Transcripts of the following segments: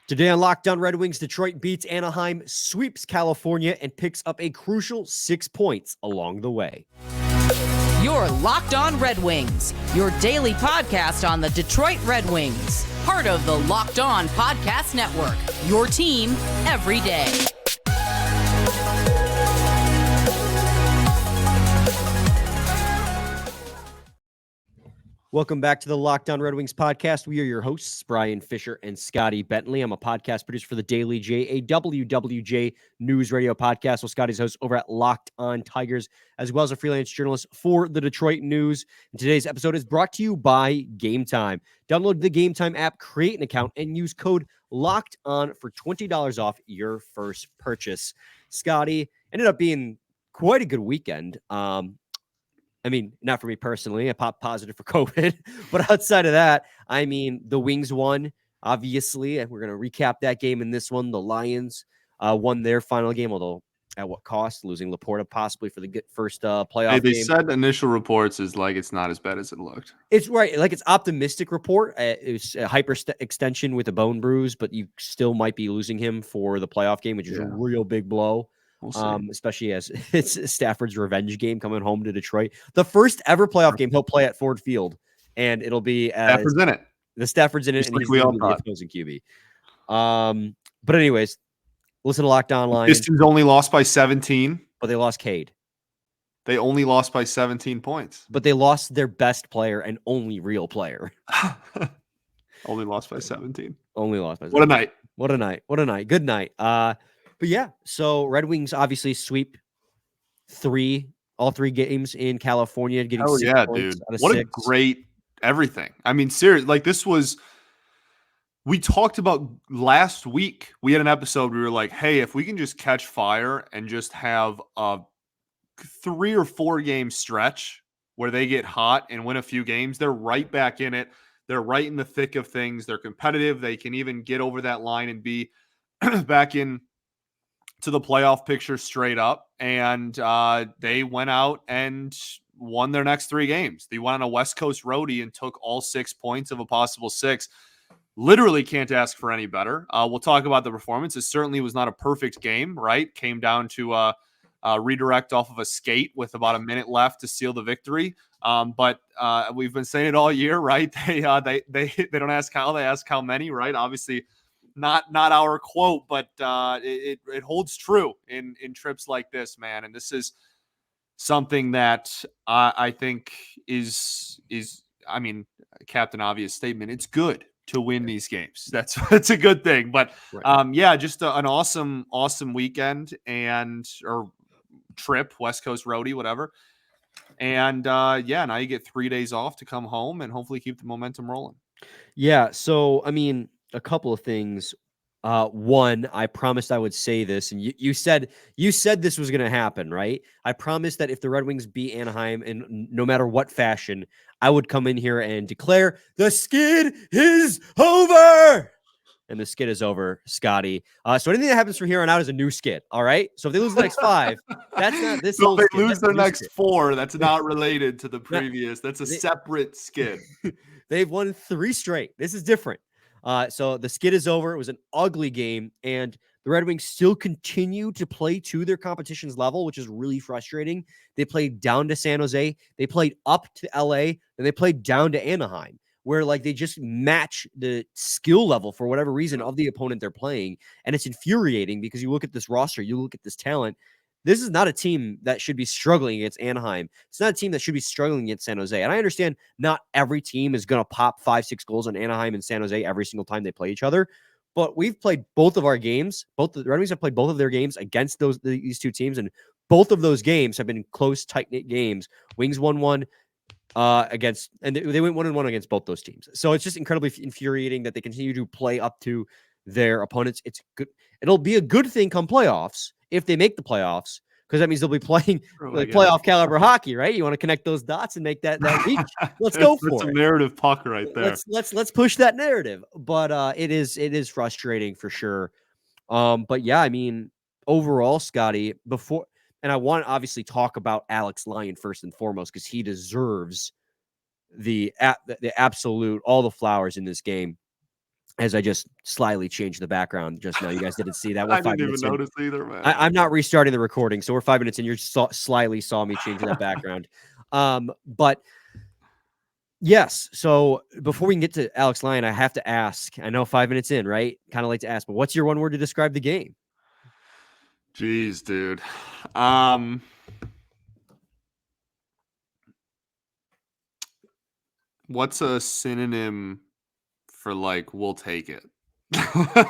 Today on Locked On Red Wings, Detroit beats Anaheim, sweeps California, and picks up a crucial 6 points along the way. You're Locked On Red Wings, your daily podcast on the Detroit Red Wings. Part of the Locked On Podcast Network, your team every day. Welcome back to the Locked On Red Wings podcast. We are your hosts, Brian Fisher and Scotty Bentley. I'm a podcast producer for the Daily J, a WWJ news radio podcast. Well, Scotty's host over at Locked On Tigers, as well as a freelance journalist for the Detroit News. And today's episode is brought to you by Gametime. Download the Gametime app, create an account, and use code Locked On for $20 off your first purchase. Scotty, ended up being quite a good weekend. I mean, not for me personally. I popped positive for COVID. But outside of that, I mean, the Wings won, obviously. And we're going to recap that game in this one. The Lions won their final game, although at what cost? Losing Laporta possibly for the first playoff They game. said initial reports is like it's not as bad as it looked. It's right. Like it's optimistic report. It's a extension with a bone bruise, but you still might be losing him for the playoff game, which is a real big blow. We'll see. Especially as it's Stafford's revenge game coming home to Detroit. The first ever playoff game he'll play at Ford Field, and it'll be Stafford's in it. The Stafford's in it, Just and like he's we all the thought. opposing QB. But anyways, listen to Locked On Lions. Pistons only lost by 17. But they lost Cade. They only lost by 17 points. But they lost their best player and only real player. Only lost by 17. Only lost by 17. What a night. What a night. What a night. Good night. But yeah, so Red Wings obviously sweep all three games in California, getting 6 points dude. out of What 6. a great everything. I mean, seriously, like we talked about last week. We had an episode. We were like, hey, if we can just catch fire and just have a 3 or 4 game stretch where they get hot and win a few games, they're right back in it. They're right in the thick of things. They're competitive. They can even get over that line and be back in to the playoff picture straight up. And they went out and won their next 3 games. They went on a West Coast roadie and took all 6 points of a possible 6. Literally can't ask for any better. We'll talk about the performance. It certainly was not a perfect game, right? Came down to a redirect off of a skate with about a minute left to seal the victory. But we've been saying it all year, right? They don't ask how, they ask how many, right? Obviously, not our quote, but it holds true in trips like this, man. And this is something that I think is I mean, Captain Obvious statement. It's good to win these games. That's a good thing. But Right. just an awesome weekend or trip, West Coast roadie, whatever. And now you get 3 days off to come home and hopefully keep the momentum rolling. Yeah. So, I mean, a couple of things. One, I promised I would say this, and you said this was going to happen, right? I promised that if the Red Wings beat Anaheim in no matter what fashion, I would come in here and declare the skid is over. And the skid is over, Scotty. So anything that happens from here on out is a new skid. All right. So if they lose the next 5, that's not this. So if they skid, lose their next skid. 4, that's not related to the previous. That's a separate skid. They've won 3 straight. This is different. So the skid is over. It was an ugly game, and the Red Wings still continue to play to their competition's level, which is really frustrating. They played down to San Jose, they played up to LA, and they played down to Anaheim, where like they just match the skill level for whatever reason of the opponent they're playing. And it's infuriating because you look at this roster, you look at this talent. This is not a team that should be struggling against Anaheim. It's not a team that should be struggling against San Jose. And I understand not every team is going to pop 5-6 goals on Anaheim and San Jose every single time they play each other. But we've played both of our games. Both the Red Wings have played both of their games against these 2 teams. And both of those games have been close, tight-knit games. Wings won 1 against, and they went 1-1 against both those teams. So it's just incredibly infuriating that they continue to play up to their opponents. It's good. It'll be a good thing come playoffs if they make the playoffs, because that means they'll be playing playoff caliber hockey, right? You want to connect those dots and make that reach. Let's go for it. That's a narrative puck right there. Let's push that narrative. But it is frustrating for sure. But yeah, I mean, overall, Scotty, and I want to obviously talk about Alex Lyon first and foremost, because he deserves the absolute all the flowers in this game. as I just slyly changed the background just now. You guys didn't see that. We're I 5 didn't even minutes in. notice either, man. I'm not restarting the recording, so we're 5 minutes in. You slyly saw me change that background. But yes, so before we can get to Alex Lyon, I have to ask. I know 5 minutes in, right? Kind of late to ask, but what's your one word to describe the game? Jeez, dude. What's a synonym for like we'll take it?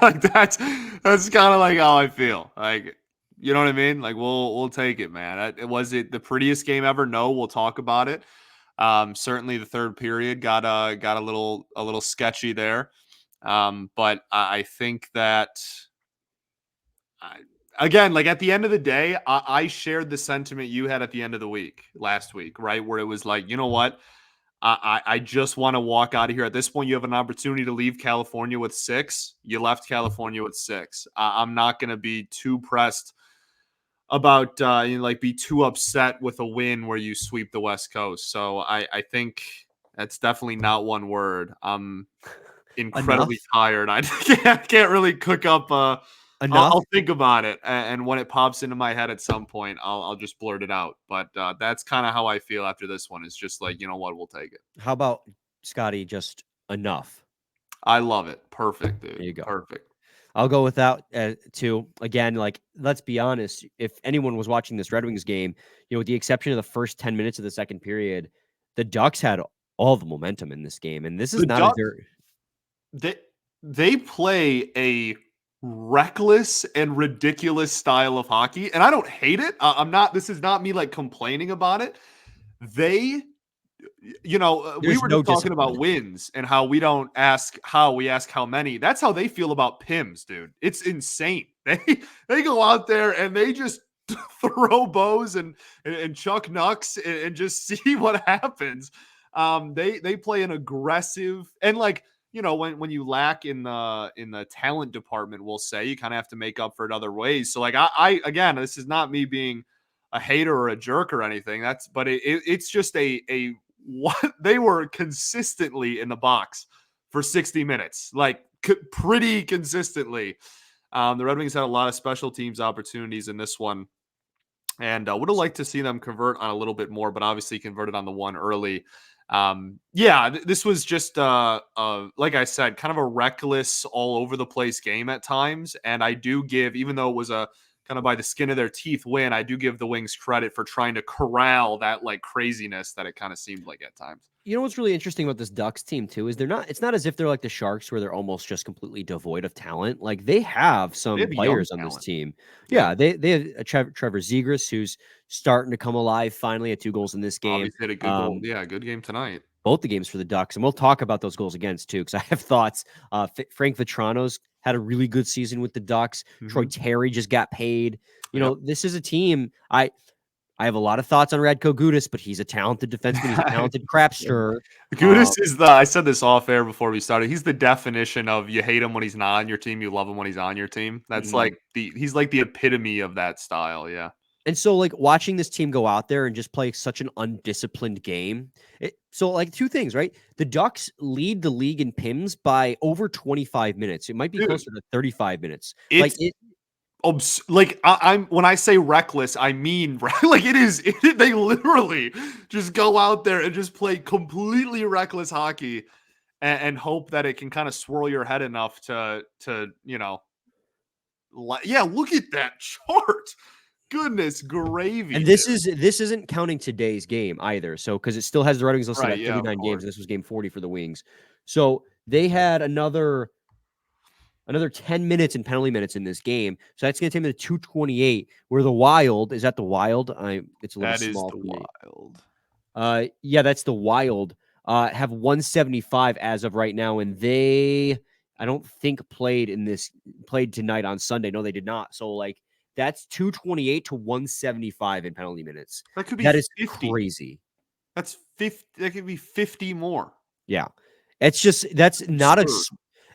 Like that's kind of like how I feel. Like, you know what I mean? Like we'll take it, man. Was it the prettiest game ever? No, we'll talk about it. Certainly the third period got a little sketchy there. But I think that again, like at the end of the day, I shared the sentiment you had at the end of the week last week, right? Where it was like, you know what? I just want to walk out of here. At this point, you have an opportunity to leave California with 6. You left California with 6. I'm not going to be too pressed about be too upset with a win where you sweep the West Coast. So I think that's definitely not one word. I'm incredibly tired. I can't really cook up. I'll think about it, and when it pops into my head at some point, I'll just blurt it out. But that's kind of how I feel after this one. It's just like, you know what, we'll take it. How about Scotty? Just enough. I love it. Perfect, dude. There you go. Perfect. I'll go with that too. Again, like let's be honest. If anyone was watching this Red Wings game, with the exception of the first 10 minutes of the second period, the Ducks had all the momentum in this game, and this is not they play a reckless and ridiculous style of hockey, and I don't hate it. This is not me like complaining about it. We were just talking about wins and how we don't ask how, we ask how many. That's how they feel about Pims, dude. It's insane. They go out there and they just throw bows and chuck knucks and just see what happens. They play an aggressive, and like, when you lack in the talent department, we'll say, you kind of have to make up for it other ways. So like I again, this is not me being a hater or a jerk or anything. It's just what they were consistently in the box for 60 minutes, like pretty consistently. The Red Wings had a lot of special teams opportunities in this one, and would have liked to see them convert on a little bit more, but obviously converted on the one early. This was just like I said, kind of a reckless, all over the place game at times. And I do give, even though it was a kind of by the skin of their teeth win, I do give the Wings credit for trying to corral that like craziness that it kind of seemed like at times. You know what's really interesting about this Ducks team too is it's not as if they're like the Sharks where they're almost just completely devoid of talent. Like they have some players on this team. Yeah, they have Trevor Zegras, who's starting to come alive finally, at 2 goals in this game. Obviously had a good goal. Yeah, good game tonight. Both the games for the Ducks, and we'll talk about those goals against too, because I have thoughts. Frank Vetrano's had a really good season with the Ducks. Mm-hmm. Troy Terry just got paid. This is a team. I have a lot of thoughts on Radko Gudas, but he's a talented defenseman. He's a talented crapster. Gudas is I said this off air before we started. He's the definition of you hate him when he's not on your team, you love him when he's on your team. That's he's like the epitome of that style. Yeah. And so like watching this team go out there and just play such an undisciplined game. So like 2 things, right? The Ducks lead the league in PIMs by over 25 minutes. It might be closer to 35 minutes. I'm when I say reckless, I mean like they literally just go out there and just play completely reckless hockey and hope that it can kind of swirl your head enough to look at that chart. Goodness gravy. And this isn't counting today's game either. So because it still has the Red Wings listed at 39 games. This was game 40 for the Wings. So they had another 10 minutes in penalty minutes in this game. So that's going to take them to 228, where the Wild is at the Wild. It's a little small for me. Wild. That's the Wild. Have 175 as of right now, and they, I don't think played tonight on Sunday. No, they did not. So like that's 228 to 175 in penalty minutes. That is 50. Crazy. That's 50. That could be 50 more. Yeah, it's just that's not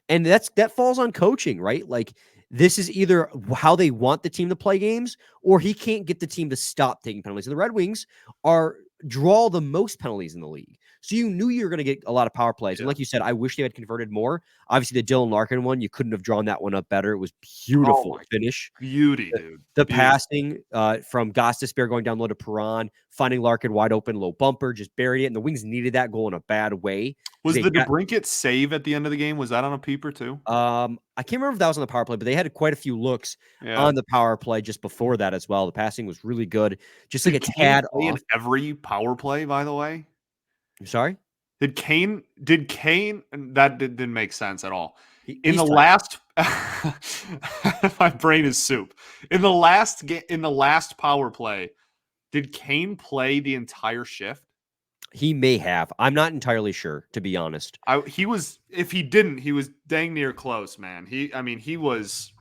and that falls on coaching, right? Like this is either how they want the team to play games, or he can't get the team to stop taking penalties. And the Red Wings draw the most penalties in the league. So you knew you were going to get a lot of power plays. And like you said, I wish they had converted more. Obviously, the Dylan Larkin one, you couldn't have drawn that one up better. It was beautiful finish. Beauty, dude. The passing from Gostisbehere going down low to Perron, finding Larkin wide open, low bumper, just buried it. And the Wings needed that goal in a bad way. Was the DeBrincat save at the end of the game? Was that on a peeper too? I can't remember if that was on the power play, but they had quite a few looks on the power play just before that as well. The passing was really good. Just like a tad off. In every power play, by the way. I'm sorry? Did Kane, and that didn't make sense at all. In the last, my brain is soup. In the last power play, did Kane play the entire shift? He may have. I'm not entirely sure, to be honest. He was. If he didn't, he was dang near close, man. He was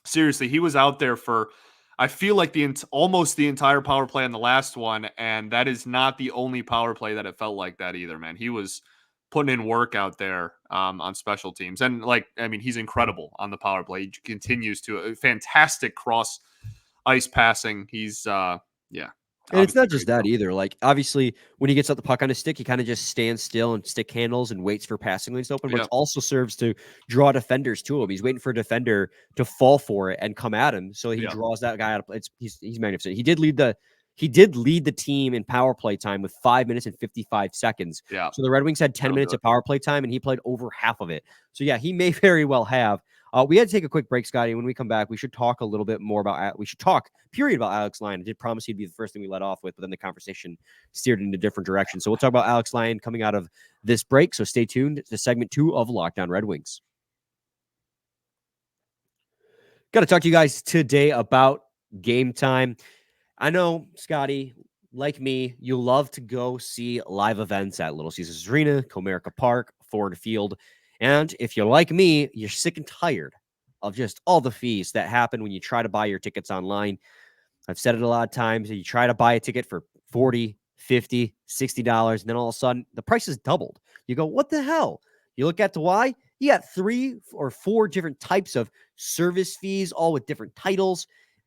seriously. He was out there for. I feel like almost the entire power play on the last one, and that is not the only power play that it felt like that either, man. He was putting in work out there on special teams, and he's incredible on the power play. He continues to fantastic cross ice passing. He's And it's not just that either. Like, obviously, when he gets out the puck on his stick, he kind of just stands still and stick handles and waits for passing lanes to open, but it also serves to draw defenders to him. He's waiting for a defender to fall for it and come at him, so he draws that guy out of. He's magnificent. He did lead the team in power play time with 5 minutes and 55 seconds. Yeah. So the Red Wings had 10 minutes of power play time, and he played over half of it. So yeah, he may very well have. We had to take a quick break, Scotty. When we come back, we should talk a little bit more about. We should talk about Alex Lyon. I did promise he'd be the first thing we let off with, but then the conversation steered in a different direction. So we'll talk about Alex Lyon coming out of this break. So stay tuned to segment 2 of Locked On Red Wings. Got to talk to you guys today about Gametime. I know, Scotty, like me, you love to go see live events at Little Caesars Arena, Comerica Park, Ford Field. And if you're like me, you're sick and tired of just all the fees that happen when you try to buy your tickets online. I've said it a lot of times. You try to buy a ticket for $40, $50, $60, and then all of a sudden the price is doubled. You go, what the hell? You look at the why. You got 3 or 4 different types of service fees, all with different titles,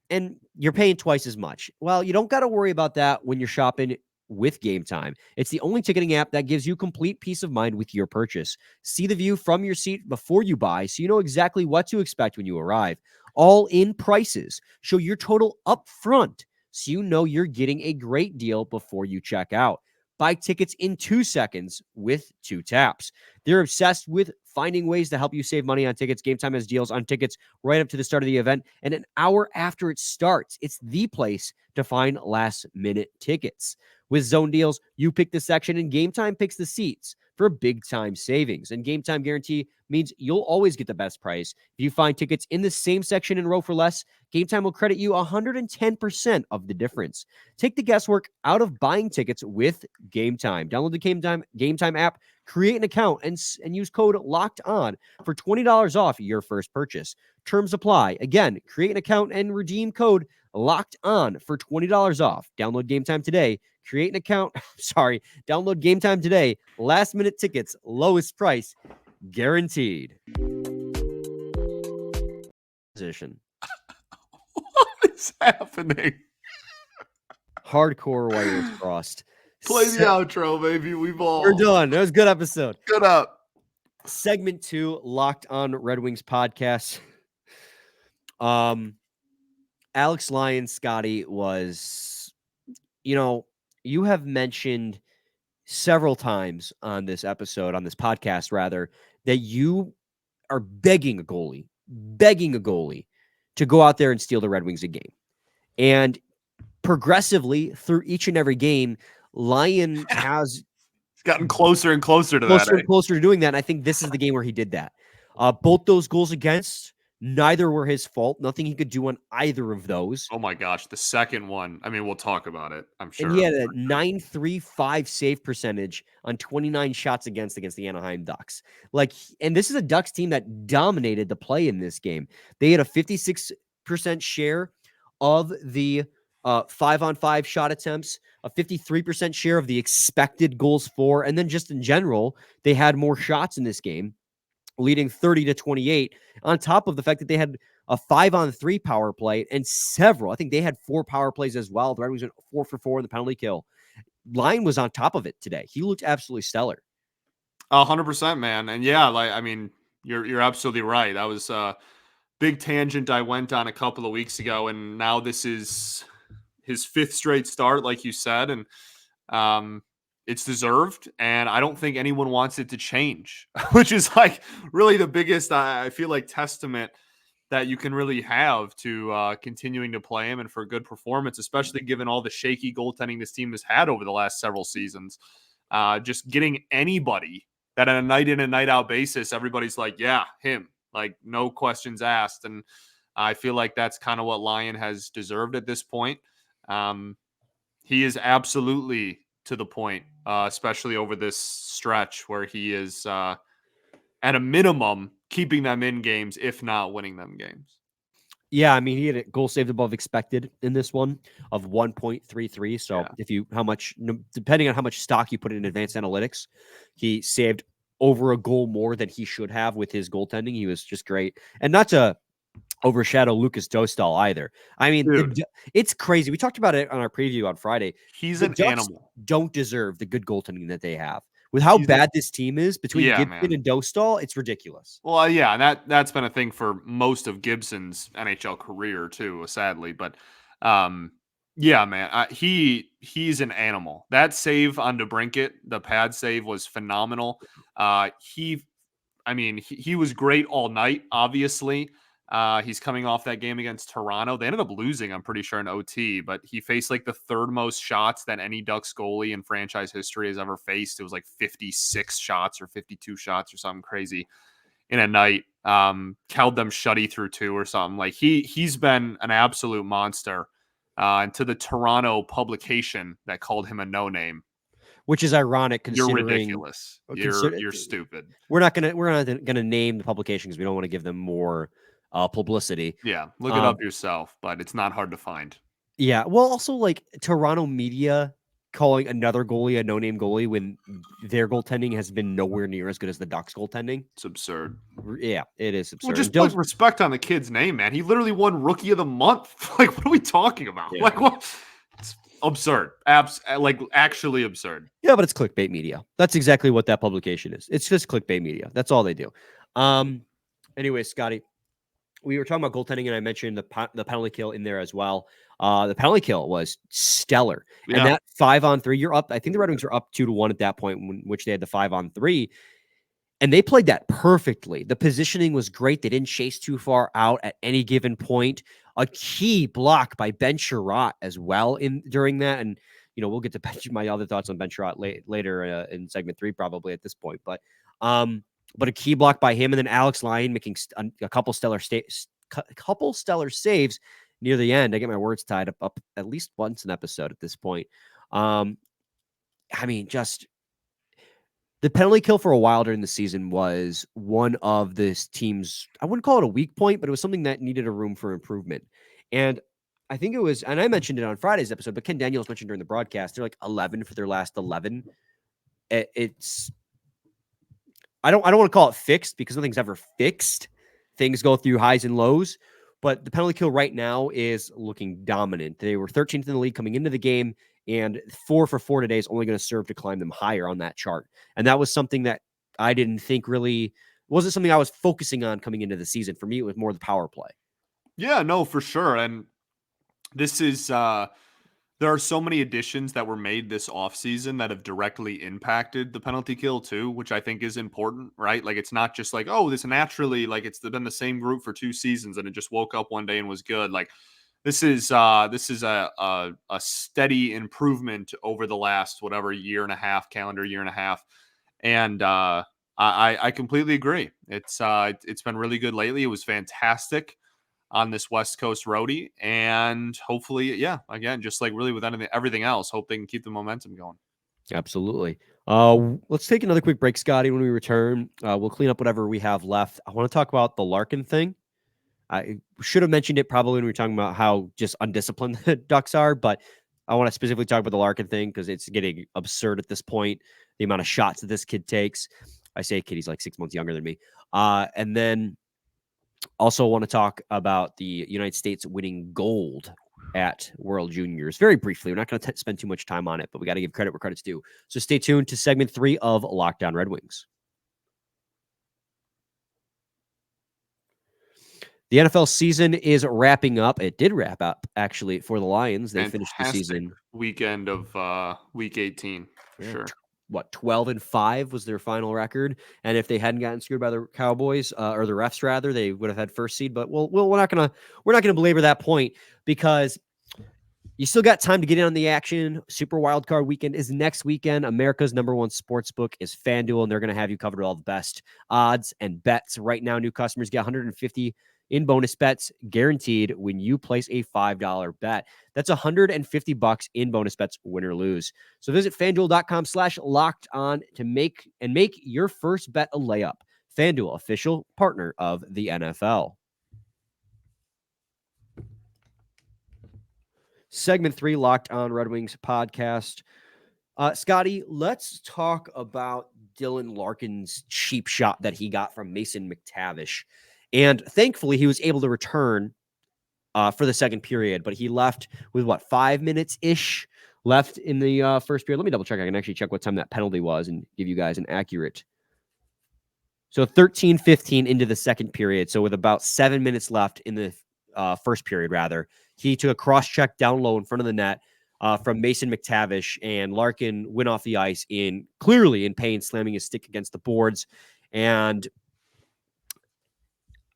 and you're paying twice as much. Well, you don't got to worry about that when you're shopping with Gametime. It's the only ticketing app that gives you complete peace of mind with your purchase. See the view from your seat before you buy, so you know exactly what to expect when you arrive. All in prices. Show your total up front, so you know you're getting a great deal before you check out. Buy tickets in 2 seconds with 2 taps. They're obsessed with finding ways to help you save money on tickets. Gametime has deals on tickets right up to the start of the event and an hour after it starts. It's the place to find last-minute tickets. With zone deals, you pick the section and Gametime picks the seats for big-time savings. And Gametime guarantee means you'll always get the best price. If you find tickets in the same section and row for less, Gametime will credit you 110% of the difference. Take the guesswork out of buying tickets with Gametime. Download the Gametime app, create an account, and use code LOCKEDON for $20 off your first purchase. Terms apply. Again, create an account and redeem code LOCKEDON for $20 off. Download Gametime today. Create an account. Download Gametime today. Last minute tickets, lowest price, guaranteed. Position. What is happening? Hardcore wires crossed. Play the outro, baby. We're done. That was a good episode. Good up. Segment 2, Locked On Red Wings podcast. Alex Lyon, Scotty, was, you have mentioned several times on this podcast, that you are begging a goalie to go out there and steal the Red Wings a game. And progressively through each and every game, Lyon has gotten closer and closer to closer to doing that. And I think this is the game where he did that. Both those goals against, neither were his fault. Nothing he could do on either of those. Oh my gosh. The second one, we'll talk about it, I'm sure. And he had a .935 save percentage on 29 shots against the Anaheim Ducks. And this is a Ducks team that dominated the play in this game. They had a 56% share of the 5-on-5 shot attempts, a 53% share of the expected goals for, and then just in general, they had more shots in this game, leading 30-28, on top of the fact that they had a 5-on-3 power play and several. I think they had 4 power plays as well. The Red Wings went 4 for 4 in the penalty kill. Lyon was on top of it today. He looked absolutely stellar. 100%, man. And yeah, like, I mean, you're absolutely right. That was a big tangent I went on a couple of weeks ago, and now this is his 5th straight start, like you said, and it's deserved. And I don't think anyone wants it to change, which is like really the biggest, I feel like, testament that you can really have to continuing to play him and for good performance, especially given all the shaky goaltending this team has had over the last several seasons. Just getting anybody that on a night in and night out basis, everybody's like, yeah, him, like no questions asked. And I feel like that's kind of what Lyon has deserved at this point. He is absolutely to the point, especially over this stretch where he is at a minimum keeping them in games, if not winning them games. Yeah, I mean, he had a goal saved above expected in this one of 1.33. So Yeah. if you, depending on how much stock you put in advanced analytics, he saved over a goal more than he should have with his goaltending. He was just great. And not to overshadow Lucas Dostal either. I mean, it's crazy. We talked about it on our preview on Friday. He's an animal. Don't deserve the good goaltending that they have. With how bad this team is between Gibson and Dostal, it's ridiculous. Well, yeah, and that's been a thing for most of Gibson's NHL career too, sadly. But yeah, man, he's an animal. That save on DeBrincat, the pad save, was phenomenal. He was great all night. Obviously, he's coming off that game against Toronto. They ended up losing, I'm pretty sure, in OT, but he faced like the 3rd most shots that any Ducks goalie in franchise history has ever faced. It was like 56 shots or 52 shots or something crazy in a night. Held them shutty through 2 or something. Like he's been an absolute monster. And to the Toronto publication that called him a no-name, which is ironic considering you're ridiculous. You're stupid. We're not gonna name the publication because we don't want to give them more publicity. Yeah, look it up yourself, but it's not hard to find. Yeah, well, also like Toronto media calling another goalie a no-name goalie when their goaltending has been nowhere near as good as the Ducks goaltending. It's absurd. Yeah, it is absurd. Well, just put respect on the kid's name, man. He literally won Rookie of the Month. Like, what are we talking about? Yeah. Like, what? It's absurd. Like, actually absurd. Yeah, but it's clickbait media. That's exactly what that publication is. It's just clickbait media. That's all they do. Anyway, Scotty, we were talking about goaltending, and I mentioned the penalty kill in there as well. The penalty kill was stellar. Yeah. And that 5-on-3, you're up. I think the Red Wings were up 2-1 at that point, which they had the 5-on-3. And they played that perfectly. The positioning was great. They didn't chase too far out at any given point. A key block by Ben Sherratt as well during that. And, we'll get to my other thoughts on Ben Sherratt later in segment 3, probably at this point. But a key block by him, and then Alex Lyon making a couple stellar saves near the end. I get my words tied up at least once an episode at this point. Just the penalty kill for a while during the season was one of this team's, I wouldn't call it a weak point, but it was something that needed a room for improvement. And I think it was, and I mentioned it on Friday's episode, but Ken Daniels mentioned during the broadcast, they're like 11 for their last 11. I don't want to call it fixed because nothing's ever fixed. Things go through highs and lows, but the penalty kill right now is looking dominant. They were 13th in the league coming into the game, and 4 for 4 today is only going to serve to climb them higher on that chart. And that was something that I didn't think really wasn't something I was focusing on coming into the season. For me, it was more the power play. Yeah, no, for sure. And this is, there are so many additions that were made this offseason that have directly impacted the penalty kill too, which I think is important, right? Like, it's not just like, oh, this naturally, like, it's been the same group for 2 seasons and it just woke up one day and was good. Like, this is a steady improvement over the last, whatever, calendar year and a half. And I completely agree. It's been really good lately. It was fantastic on this West Coast roadie, and hopefully, yeah, again, just like really with everything else, hope they can keep the momentum going. Absolutely. Let's take another quick break, Scotty. When we return, we'll clean up whatever we have left. I want to talk about the Larkin thing. I should have mentioned it probably when we were talking about how just undisciplined the Ducks are, but I want to specifically talk about the Larkin thing because it's getting absurd at this point, the amount of shots that this kid takes. I say kid, he's like 6 months younger than me. And then also want to talk about the United States winning gold at World Juniors very briefly. We're not going to spend too much time on it, but we got to give credit where credit's due. So stay tuned to segment 3 of Locked On Red Wings. The NFL season is wrapping up. It did wrap up, actually, for the Lions. They finished the season. Weekend of week 18, for sure. 12-5 was their final record. And if they hadn't gotten screwed by the Cowboys, or the refs rather, they would have had first seed. But we're not gonna belabor that point, because you still got time to get in on the action. Super Wild Card Weekend is next weekend. America's number one sportsbook is FanDuel, and they're going to have you covered with all the best odds and bets. Right now, new customers get $150 in bonus bets guaranteed when you place a $5 bet. That's $150 in bonus bets, win or lose. So visit FanDuel.com/locked-on to make your first bet a layup. FanDuel, official partner of the NFL. Segment 3, Locked On Red Wings podcast. Scotty, let's talk about Dylan Larkin's cheap shot that he got from Mason McTavish. And thankfully, he was able to return for the second period, but he left with 5 minutes-ish left in the first period. Let me double check. I can actually check what time that penalty was and give you guys an accurate. So 13:15 into the second period. So with about 7 minutes left in the first period, rather, he took a cross check down low in front of the net from Mason McTavish, and Larkin went off the ice clearly in pain, slamming his stick against the boards. And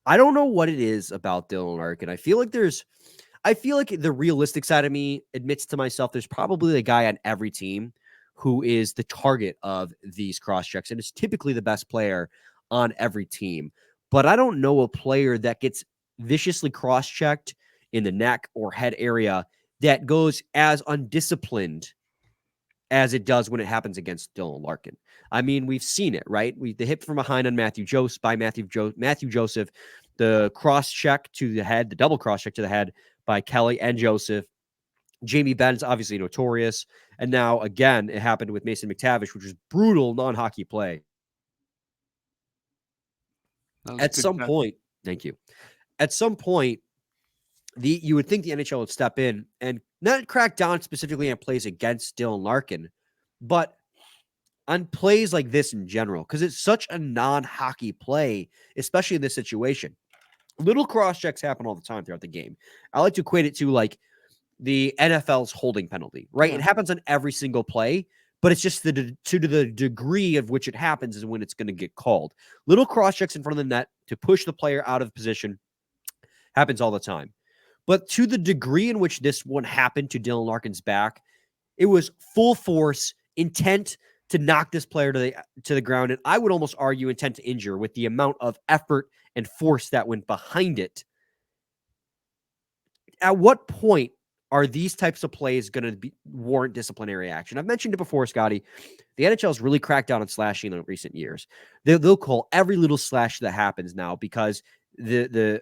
I don't know what it is about Dylan Larkin. I feel like the realistic side of me admits to myself there's probably a guy on every team who is the target of these cross checks, and is typically the best player on every team. But I don't know a player that gets viciously cross checked in the neck or head area that goes as undisciplined as it does when it happens against Dylan Larkin. I mean, we've seen it, right? The hit from behind on Matthew Joseph, the cross check to the head, the double cross check to the head by Kelly and Joseph. Jamie Benn's obviously notorious. And now, again, it happened with Mason McTavish, which was brutal non-hockey play. At some point, thank you. At some point, you would think the NHL would step in and not crack down specifically on plays against Dylan Larkin, but on plays like this in general, because it's such a non-hockey play, especially in this situation. Little cross checks happen all the time throughout the game. I like to equate it to like the NFL's holding penalty, right? Yeah. It happens on every single play, but it's just to the degree of which it happens is when it's going to get called. Little cross checks in front of the net to push the player out of position happens all the time. But to the degree in which this one happened to Dylan Larkin's back, it was full force, intent to knock this player to the ground, and I would almost argue intent to injure with the amount of effort and force that went behind it. At what point are these types of plays going to warrant disciplinary action? I've mentioned it before, Scotty. The NHL has really cracked down on slashing in recent years. They'll call every little slash that happens now because the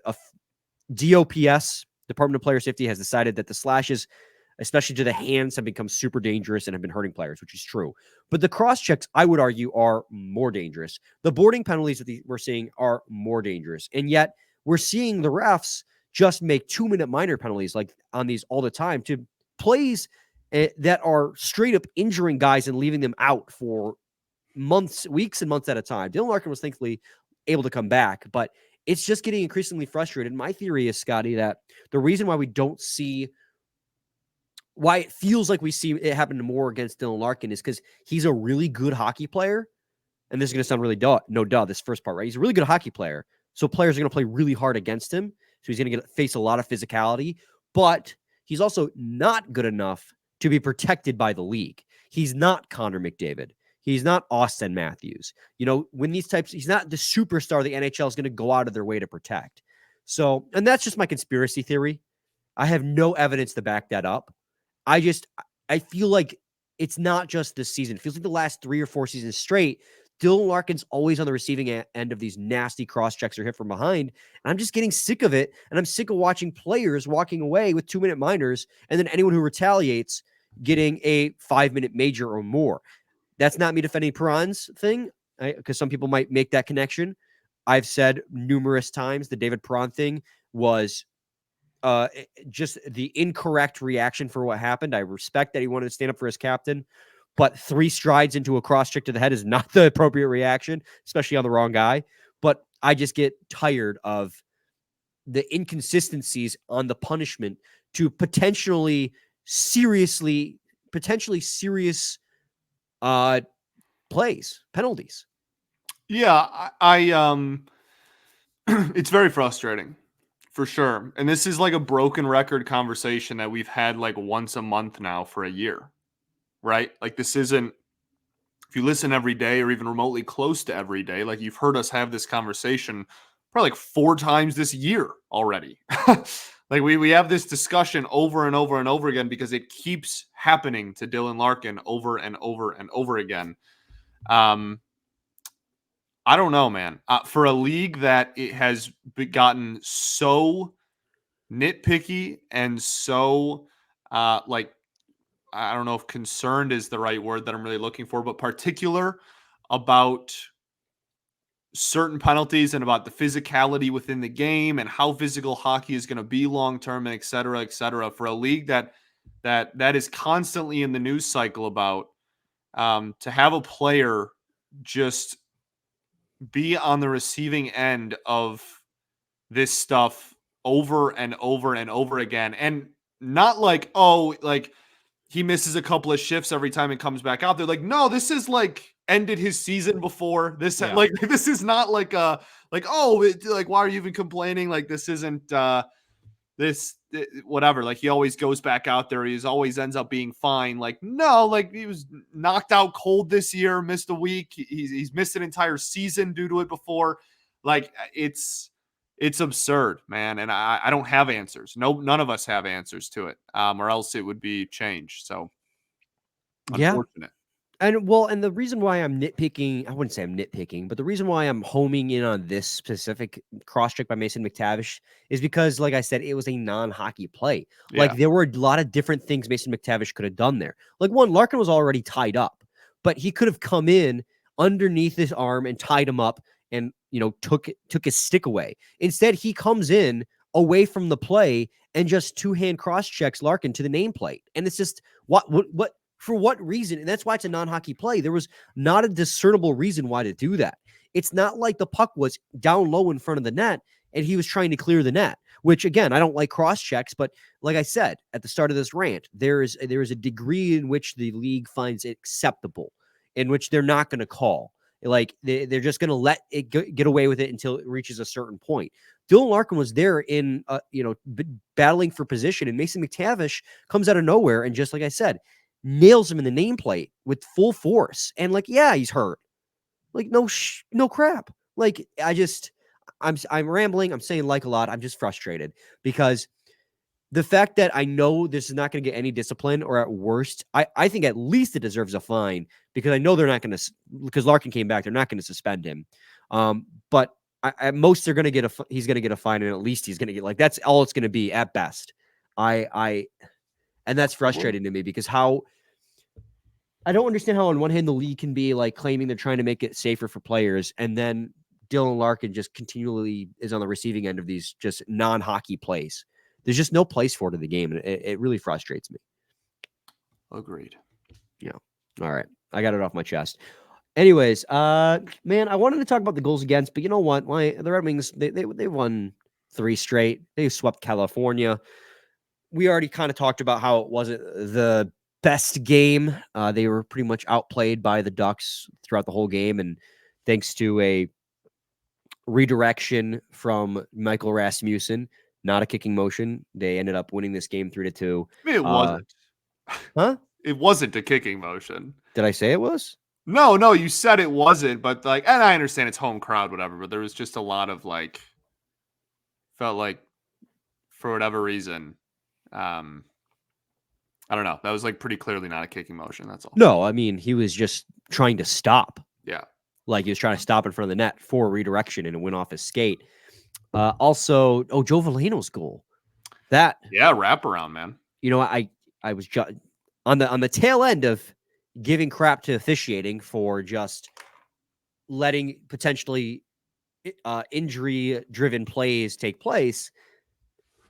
DOPS, Department of Player Safety, has decided that the slashes, especially to the hands, have become super dangerous and have been hurting players, which is true. But the cross checks, I would argue, are more dangerous. The boarding penalties that we're seeing are more dangerous. And yet we're seeing the refs just make 2-minute minor penalties like on these all the time to plays that are straight up injuring guys and leaving them out for months, weeks and months at a time. Dylan Larkin was thankfully able to come back, but it's just getting increasingly frustrated. My theory is, Scotty, that the reason why we don't see why it feels like we see it happen more against Dylan Larkin is because he's a really good hockey player. And this is going to sound really this first part, right? He's a really good hockey player. So players are going to play really hard against him. So he's going to face a lot of physicality, but he's also not good enough to be protected by the league. He's not Connor McDavid. He's not Austin Matthews. You know, when these types, he's not the superstar the NHL is going to go out of their way to protect. So, and that's just my conspiracy theory. I have no evidence to back that up. I feel like it's not just this season. It feels like the last 3 or 4 seasons straight, Dylan Larkin's always on the receiving end of these nasty cross checks or hit from behind. And I'm just getting sick of it. And I'm sick of watching players walking away with 2-minute minors and then anyone who retaliates getting a 5-minute major or more. That's not me defending Perron's thing, because some people might make that connection. I've said numerous times the David Perron thing was just the incorrect reaction for what happened. I respect that he wanted to stand up for his captain, but 3 strides into a cross check to the head is not the appropriate reaction, especially on the wrong guy. But I just get tired of the inconsistencies on the punishment to potentially serious penalties. Yeah, I it's very frustrating for sure. And this is like a broken record conversation that we've had like once a month now for a year, right? Like this isn't, if you listen every day or even remotely close to every day, like you've heard us have this conversation probably like 4 times this year already. Like we have this discussion over and over and over again because it keeps happening to Dylan Larkin over and over and over again. I don't know, man. For a league that it has gotten so nitpicky and so like, I don't know if concerned is the right word that I'm really looking for, but particular about certain penalties and about the physicality within the game and how physical hockey is going to be long term, and et cetera, et cetera. For a league that is constantly in the news cycle about to have a player just be on the receiving end of this stuff over and over and over again, and not like, oh, like he misses a couple of shifts every time and comes back out. They're like, no, this is like ended his season before this. Yeah. Like, this is not like like, like, why are you even complaining? Like, this isn't whatever. Like, he always goes back out there. He's always ends up being fine. Like, no, like he was knocked out cold this year, missed a week. He's missed an entire season due to it before. Like, it's absurd, man. And I don't have answers. None of us have answers to it, or else it would be changed. So unfortunate. And the reason why I'm nitpicking, I wouldn't say I'm nitpicking, but the reason why I'm homing in on this specific cross check by Mason McTavish is because, like I said, it was a non-hockey play. Yeah. Like, there were a lot of different things Mason McTavish could have done there. Like, one, Larkin was already tied up, but he could have come in underneath his arm and tied him up and, took his stick away. Instead, he comes in away from the play and just 2-hand cross checks Larkin to the nameplate. And it's just, what for what reason? And that's why it's a non-hockey play. There was not a discernible reason why to do that. It's not like the puck was down low in front of the net and he was trying to clear the net, which, again, I don't like cross checks, but like I said at the start of this rant, there is a degree in which the league finds it acceptable, in which they're not going to call. Like, they're just going to let it get away with it until it reaches a certain point. Dylan Larkin was there in, battling for position, and Mason McTavish comes out of nowhere and, just like I said, nails him in the nameplate with full force. And, like, yeah, he's hurt. Like, no crap. Like, I'm rambling. I'm saying like a lot. I'm just frustrated because the fact that I know this is not going to get any discipline, or at worst, I think at least it deserves a fine, because I know they're not going to, because Larkin came back, they're not going to suspend him. But at most they're going to get he's going to get a fine, and at least he's going to get, like, that's all it's going to be at best. And that's frustrating to me, because I don't understand how on one hand the league can be like claiming they're trying to make it safer for players, and then Dylan Larkin just continually is on the receiving end of these just non-hockey plays. There's just no place for it in the game, and it really frustrates me. Agreed. Yeah. All right. I got it off my chest. Anyways, man, I wanted to talk about the goals against, but you know what? The Red Wings, they won 3 straight. They swept California. We already kind of talked about how it wasn't the best game. They were pretty much outplayed by the Ducks throughout the whole game, and thanks to a redirection from Michael Rasmussen, not a kicking motion, they ended up winning this game 3-2. I mean, it wasn't. Huh? It wasn't a kicking motion. Did I say it was? No, you said it wasn't, but like, and I understand it's home crowd, whatever, but there was just a lot of like, felt like for whatever reason, I don't know. That was like pretty clearly not a kicking motion. That's all. No, I mean, he was just trying to stop. Yeah. Like, he was trying to stop in front of the net for a redirection, and it went off his skate. Also, Joe Veleno's goal. That, yeah, wraparound, man. I was just on the tail end of giving crap to officiating for just letting potentially injury-driven plays take place.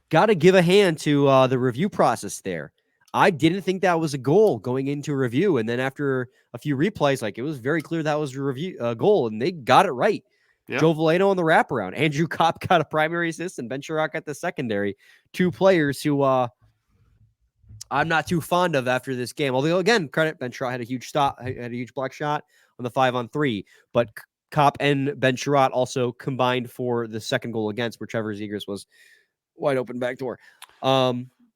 got to give a hand to the review process there. I didn't think that was a goal going into review. And then after a few replays, like it was very clear that was a goal, and they got it right. Yep. Joe Veleno on the wraparound. Andrew Kopp got a primary assist, and Ben Sherratt got the secondary. Two players who I'm not too fond of after this game. Although, again, credit, Ben Sherratt had a huge block shot on the 5-on-3. But Kopp and Ben Sherratt also combined for the second goal against, where Trevor Zegras was wide open backdoor.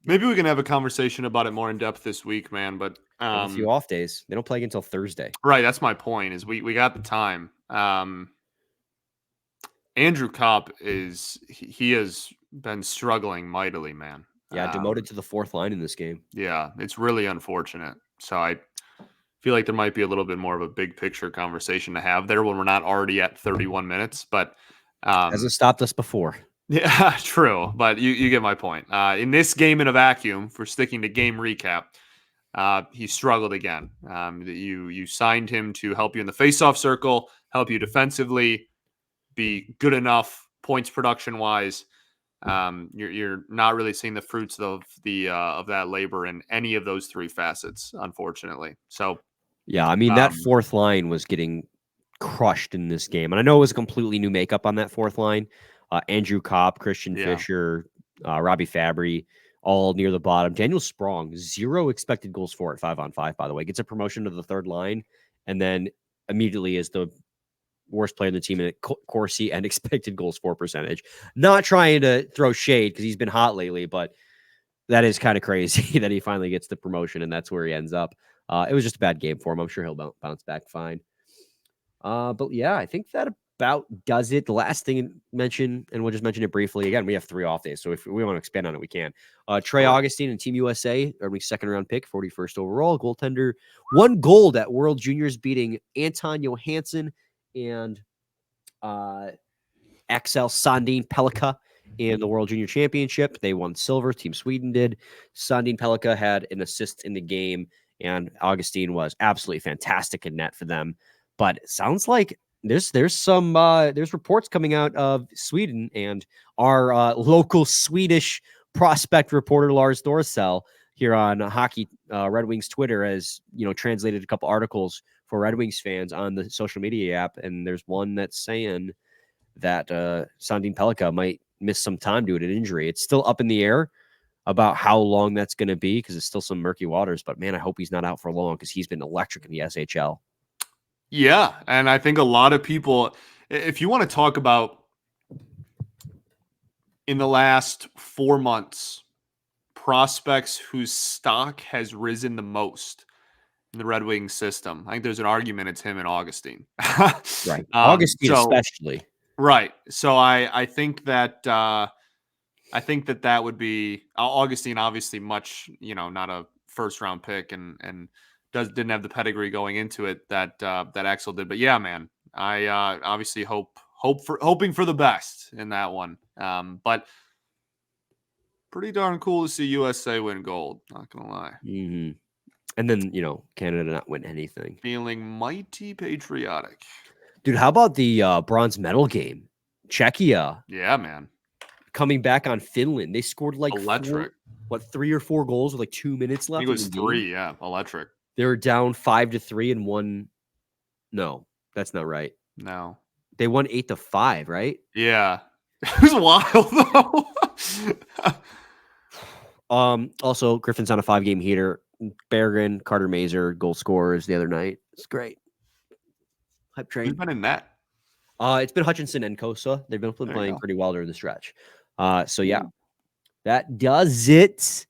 Maybe we can have a conversation about it more in depth this week, man. But a few off days. They don't play until Thursday. Right. That's my point. Is we got the time. Andrew Kopp he has been struggling mightily, man. Yeah, demoted to the fourth line in this game. Yeah, it's really unfortunate. So I feel like there might be a little bit more of a big picture conversation to have there when we're not already at 31 minutes. But hasn't stopped us before. Yeah, true. But you get my point. In this game in a vacuum, for sticking to game recap, he struggled again. You signed him to help you in the faceoff circle, help you defensively, be good enough points production wise. You're not really seeing the fruits of that labor in any of those three facets, unfortunately. So yeah, I mean that fourth line was getting crushed in this game, and I know it was a completely new makeup on that fourth line. Andrew Kopp, Christian Fisher, Robbie Fabry, all near the bottom. Daniel Sprong, 0 expected goals for at 5-on-5, by the way. Gets a promotion to the third line, and then immediately is the worst player in the team in Corsi and expected goals for percentage. Not trying to throw shade because he's been hot lately, but that is kind of crazy that he finally gets the promotion, and that's where he ends up. It was just a bad game for him. I'm sure he'll bounce back fine. But yeah, I think that about does it. The last thing to mention, and we'll just mention it briefly. Again, we have 3 off days, so if we want to expand on it, we can. Trey Augustine and Team USA, early second-round pick, 41st overall, goaltender, 1 goal at World Juniors, beating Anton Johansson and Axel Sandin Pellikka in the World Junior Championship. They won silver. Team Sweden did. Sandin Pellikka had an assist in the game, and Augustine was absolutely fantastic in net for them. But it sounds like there's reports coming out of Sweden, and our local Swedish prospect reporter Lars Dorsell here on Hockey Red Wings Twitter has translated a couple articles for Red Wings fans on the social media app, and there's one that's saying that Sandin Pellikka might miss some time due to an injury. It's still up in the air about how long that's going to be because it's still some murky waters. But man, I hope he's not out for long because he's been electric in the SHL. Yeah, and I think a lot of people, if you want to talk about in the last 4 months, prospects whose stock has risen the most in the Red Wings system, I think there's an argument it's him and Augustine. Right, Augustine especially. Right. So I think that that would be Augustine, obviously much, not a first round pick and didn't have the pedigree going into it that Axel did. But yeah, man, I obviously hoping for the best in that one. But pretty darn cool to see USA win gold. Not gonna lie. Mm-hmm. And then Canada not win anything. Feeling mighty patriotic, dude. How about the bronze medal game? Czechia. Yeah, man. Coming back on Finland, they scored like electric. 3 or 4 goals with like 2 minutes left. I think it was 3. Yeah, electric. They were down 5-3 and won. No, that's not right. No, they won 8-5, right? Yeah, it was wild though. Also, Griffin's on a 5-game heater. Berggren, Carter Mazer, goal scorers the other night. It's great. Hype train. Who's been in net? It's been Hutchinson and Kosa. They've been playing pretty well during the stretch. So yeah, that does it.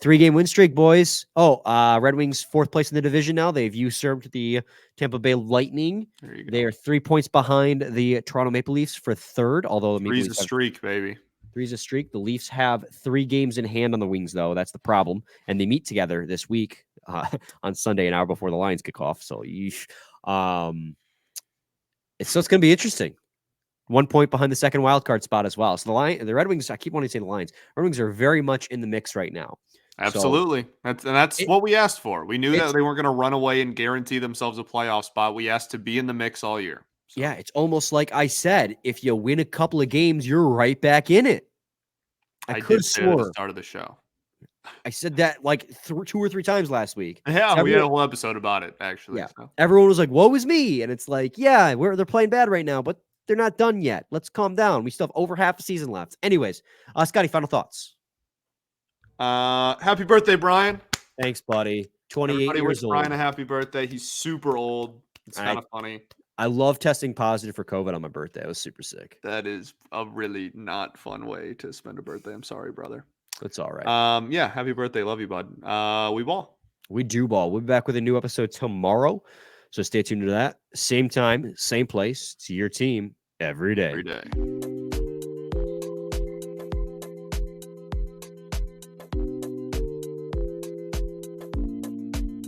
3-game win streak, boys. Red Wings 4th place in the division now. They've usurped the Tampa Bay Lightning. They are 3 points behind the Toronto Maple Leafs for 3rd. Although the Maple Leafs a streak, baby. 3's a streak. The Leafs have 3 games in hand on the Wings, though. That's the problem. And they meet together this week on Sunday, an hour before the Lions kick off. So, it's going to be interesting. 1 point behind the second wild card spot as well. So the Red Wings, I keep wanting to say the Lions. Red Wings are very much in the mix right now. Absolutely. That's what we asked for. We knew that they weren't going to run away and guarantee themselves a playoff spot. We asked to be in the mix all year. So. Yeah, it's almost like I said, if you win a couple of games, you're right back in it. I did could have say that at the swore start of the show. I said that like 2 or 3 times last week. Yeah, So we had a whole episode about it, actually. yeah, So. everyone was like, "Woe is me," and it's like, yeah, they're playing bad right now, but they're not done yet. Let's calm down. We still have over half the season left. Anyways, Scotty, final thoughts. Happy birthday, Brian. Thanks, buddy. 28 Everybody wish years old. Brian a happy birthday. He's super old. It's kind of funny. I love testing positive for COVID on my birthday. It was super sick. That is a really not fun way to spend a birthday. I'm sorry, brother. That's all right. Yeah, happy birthday. Love you, bud. We ball. We do ball. We'll be back with a new episode tomorrow. So stay tuned to that. Same time, same place. It's your team every day. Every day.